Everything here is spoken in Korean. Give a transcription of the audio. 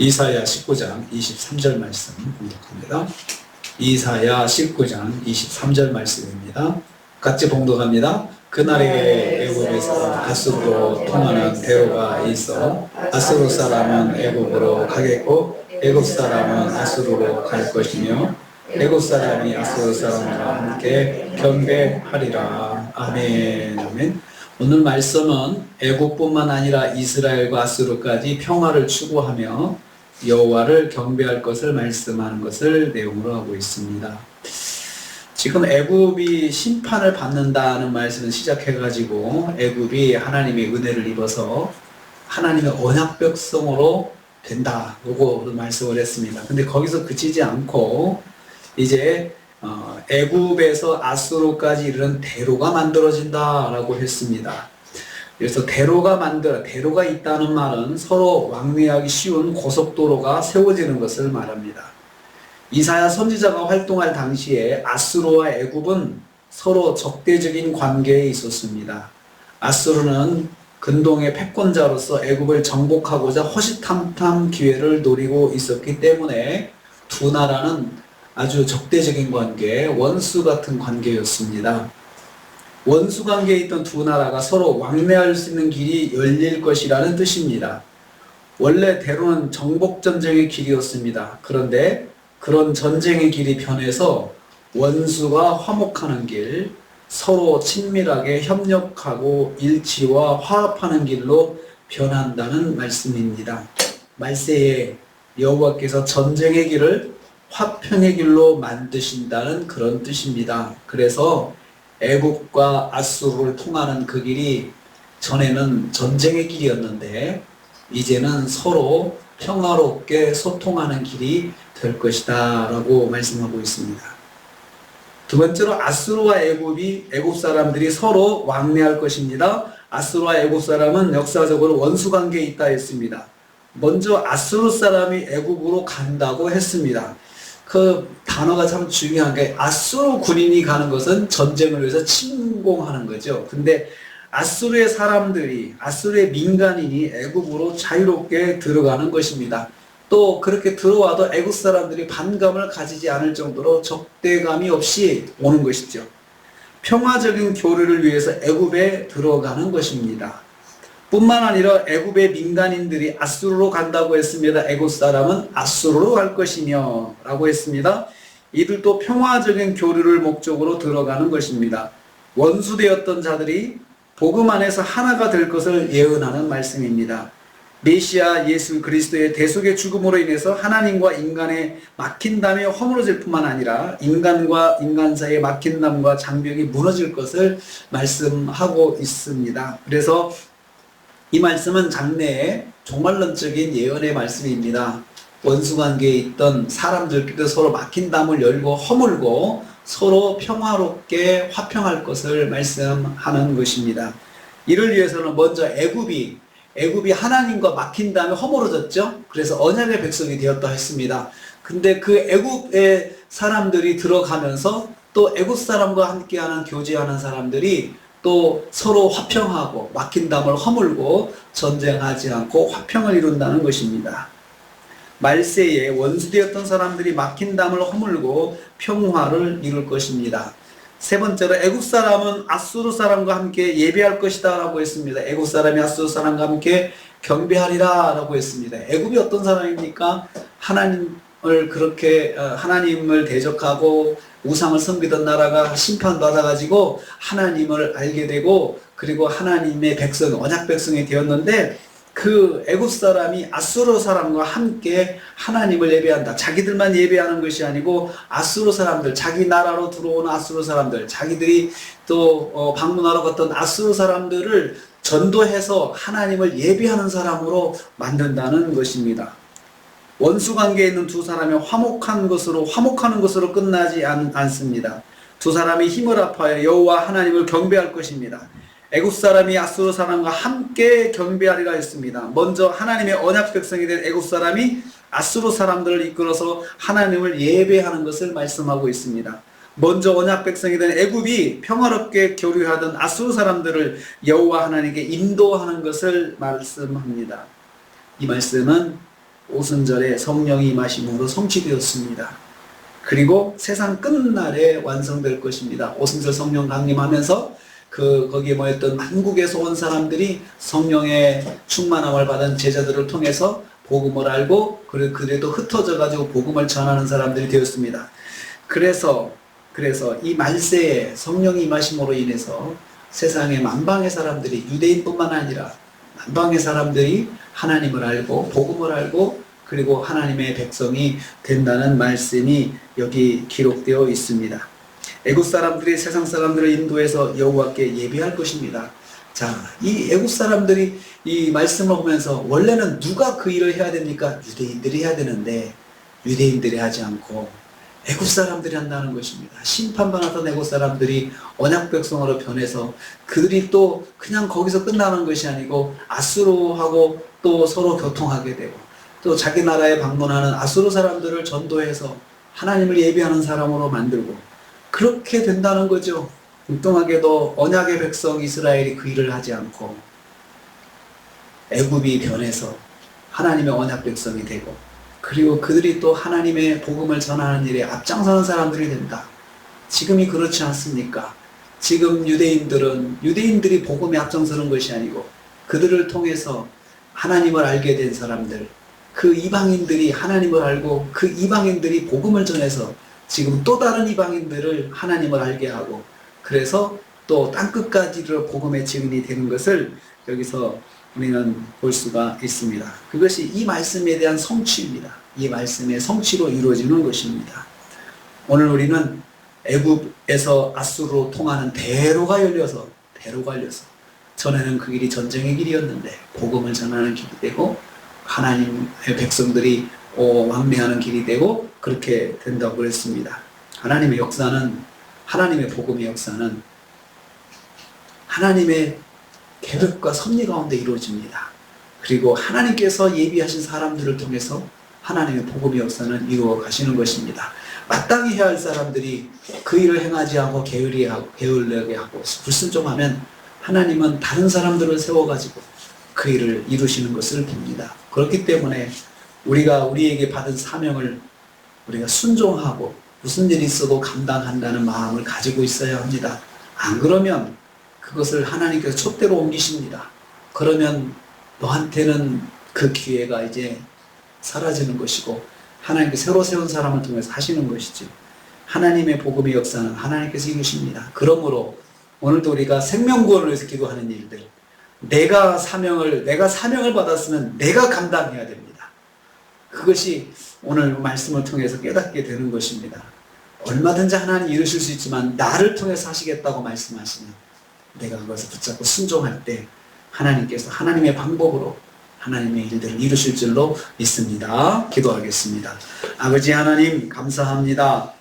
이사야 19장 23절 말씀 봉독합니다. 이사야 19장 23절 말씀입니다. 같이 봉독합니다. 그날에 애굽에서 아수르로 통하는 대로가 있어 아수르 사람은 애굽으로 가겠고 애굽 사람은 아수르로 갈 것이며 애굽 사람이 아수르 사람과 함께 경배하리라. 아멘. 아멘. 오늘 말씀은 애굽뿐만 아니라 이스라엘과 아수르까지 평화를 추구하며 여호와를 경배할 것을 말씀하는 것을 내용으로 하고 있습니다. 지금 애굽이 심판을 받는다는 말씀을 시작해가지고 애굽이 하나님의 은혜를 입어서 하나님의 언약 백성으로 된다고 말씀을 했습니다. 근데 거기서 그치지 않고 이제 애굽에서 아수르까지 이르는 대로가 만들어진다라고 했습니다. 그래서 대로가 있다는 말은 서로 왕래하기 쉬운 고속도로가 세워지는 것을 말합니다. 이사야 선지자가 활동할 당시에 아수르와 애굽은 서로 적대적인 관계에 있었습니다. 아수르는 근동의 패권자로서 애굽을 정복하고자 허시탐탐 기회를 노리고 있었기 때문에 두 나라는 아주 적대적인 관계, 원수 같은 관계였습니다. 원수 관계에 있던 두 나라가 서로 왕래할 수 있는 길이 열릴 것이라는 뜻입니다. 원래 대로는 정복전쟁의 길이었습니다. 그런데 그런 전쟁의 길이 변해서 원수가 화목하는 길, 서로 친밀하게 협력하고 일치와 화합하는 길로 변한다는 말씀입니다. 말세에 여호와께서 전쟁의 길을 화평의 길로 만드신다는 그런 뜻입니다. 그래서 애굽과 아수르를 통하는 그 길이 전에는 전쟁의 길이었는데 이제는 서로 평화롭게 소통하는 길이 될 것이다 라고 말씀하고 있습니다. 두 번째로 아수르와 애굽 사람들이 서로 왕래할 것입니다. 아수르와 애굽 사람은 역사적으로 원수 관계에 있다 했습니다. 먼저 아수르 사람이 애굽으로 간다고 했습니다. 그 단어가 참 중요한 게 아수르 군인이 가는 것은 전쟁을 위해서 침공하는 거죠. 근데 아수르의 사람들이, 아수르의 민간인이 애굽으로 자유롭게 들어가는 것입니다. 또 그렇게 들어와도 애굽 사람들이 반감을 가지지 않을 정도로 적대감이 없이 오는 것이죠. 평화적인 교류를 위해서 애굽에 들어가는 것입니다. 뿐만 아니라 애굽의 민간인들이 아수르로 간다고 했습니다. 애굽 사람은 아수르로 갈 것이며 라고 했습니다. 이들도 평화적인 교류를 목적으로 들어가는 것입니다. 원수되었던 자들이 복음 안에서 하나가 될 것을 예언하는 말씀입니다. 메시아 예수 그리스도의 대속의 죽음으로 인해서 하나님과 인간의 막힌담이 허물어질 뿐만 아니라 인간과 인간 사이의 막힌담과 장벽이 무너질 것을 말씀하고 있습니다. 그래서 이 말씀은 장래의 종말론적인 예언의 말씀입니다. 원수관계에 있던 사람들끼리 서로 막힌 담을 열고 허물고 서로 평화롭게 화평할 것을 말씀하는 것입니다. 이를 위해서는 먼저 애굽이 하나님과 막힌 담에 허물어졌죠. 그래서 언약의 백성이 되었다 했습니다. 근데 그 애굽의 사람들이 들어가면서 또 애굽 사람과 함께하는 교제하는 사람들이 또 서로 화평하고 막힌 담을 허물고 전쟁하지 않고 화평을 이룬다는 것입니다. 말세에 원수되었던 사람들이 막힌 담을 허물고 평화를 이룰 것입니다. 세 번째로 애굽 사람은 아수르 사람과 함께 예배할 것이다 라고 했습니다. 애굽 사람이 아수르 사람과 함께 경배하리라 라고 했습니다. 애굽이 어떤 사람입니까? 하나님을 대적하고 우상을 섬기던 나라가 심판받아가지고 하나님을 알게 되고 그리고 하나님의 백성, 언약 백성이 되었는데 그 애굽 사람이 아수르 사람과 함께 하나님을 예배한다. 자기들만 예배하는 것이 아니고 아수르 사람들, 자기 나라로 들어오는 아수르 사람들, 자기들이 또 방문하러 갔던 아수르 사람들을 전도해서 하나님을 예배하는 사람으로 만든다는 것입니다. 원수 관계에 있는 두 사람이 화목하는 것으로 끝나지 않습니다. 두 사람이 힘을 합하여 여호와 하나님을 경배할 것입니다. 애굽 사람이 아수르 사람과 함께 경배하리라 했습니다. 먼저 하나님의 언약 백성이 된 애굽 사람이 아수르 사람들을 이끌어서 하나님을 예배하는 것을 말씀하고 있습니다. 먼저 언약 백성이 된 애굽이 평화롭게 교류하던 아수르 사람들을 여호와 하나님께 인도하는 것을 말씀합니다. 이 말씀은 오순절에 성령이 임하심으로 성취되었습니다. 그리고 세상 끝날에 완성될 것입니다. 오순절 성령 강림하면서 거기에 모였던 만국에서 온 사람들이 성령의 충만함을 받은 제자들을 통해서 복음을 알고 그래도 흩어져 가지고 복음을 전하는 사람들이 되었습니다. 그래서 이 말세에 성령이 임하심으로 인해서 세상의 만방의 사람들이, 유대인뿐만 아니라 만방의 사람들이 하나님을 알고 복음을 알고 그리고 하나님의 백성이 된다는 말씀이 여기 기록되어 있습니다. 애국 사람들이 세상 사람들을 인도해서 여호와께 예배할 것입니다. 자, 이 애국 사람들이 이 말씀을 보면서 원래는 누가 그 일을 해야 됩니까? 유대인들이 해야 되는데 유대인들이 하지 않고 애국 사람들이 한다는 것입니다. 심판받았던 애국 사람들이 언약 백성으로 변해서 그들이 또 그냥 거기서 끝나는 것이 아니고 아수르하고 또 서로 교통하게 되고 또 자기 나라에 방문하는 아수르 사람들을 전도해서 하나님을 예배하는 사람으로 만들고 그렇게 된다는 거죠. 엉뚱하게도 언약의 백성 이스라엘이 그 일을 하지 않고 애굽이 변해서 하나님의 언약 백성이 되고 그리고 그들이 또 하나님의 복음을 전하는 일에 앞장서는 사람들이 된다. 지금이 그렇지 않습니까? 지금 유대인들이 복음에 앞장서는 것이 아니고 그들을 통해서 하나님을 알게 된 사람들, 그 이방인들이 하나님을 알고 그 이방인들이 복음을 전해서 지금 또 다른 이방인들을 하나님을 알게 하고 그래서 또 땅끝까지로 복음의 증인이 되는 것을 여기서 우리는 볼 수가 있습니다. 그것이 이 말씀에 대한 성취입니다. 이 말씀의 성취로 이루어지는 것입니다. 오늘 우리는 애굽에서 아수르로 통하는 대로가 열려서 전에는 그 길이 전쟁의 길이었는데 복음을 전하는 길이 되고 하나님의 백성들이 왕래하는 길이 되고 그렇게 된다고 그랬습니다. 하나님의 복음의 역사는 하나님의 계획과 섭리 가운데 이루어집니다. 그리고 하나님께서 예비하신 사람들을 통해서 하나님의 복음의 역사는 이루어 가시는 것입니다. 마땅히 해야 할 사람들이 그 일을 행하지 않고 게을르게 하고 불순종하면 하나님은 다른 사람들을 세워가지고 그 일을 이루시는 것을 봅니다. 그렇기 때문에 우리에게 받은 사명을 우리가 순종하고 무슨 일이 있어도 감당한다는 마음을 가지고 있어야 합니다. 안 그러면 그것을 하나님께서 촛대로 옮기십니다. 그러면 너한테는 그 기회가 이제 사라지는 것이고 하나님께서 새로 세운 사람을 통해서 하시는 것이지. 하나님의 복음의 역사는 하나님께서 이루십니다. 그러므로 오늘도 우리가 생명구원을 위해서 기도하는 일들, 내가 사명을 받았으면 내가 감당해야 됩니다. 그것이 오늘 말씀을 통해서 깨닫게 되는 것입니다. 얼마든지 하나님 이루실 수 있지만 나를 통해서 하시겠다고 말씀하시면 내가 그것을 붙잡고 순종할 때 하나님께서 하나님의 방법으로 하나님의 일들을 이루실 줄로 믿습니다. 기도하겠습니다. 아버지 하나님 감사합니다.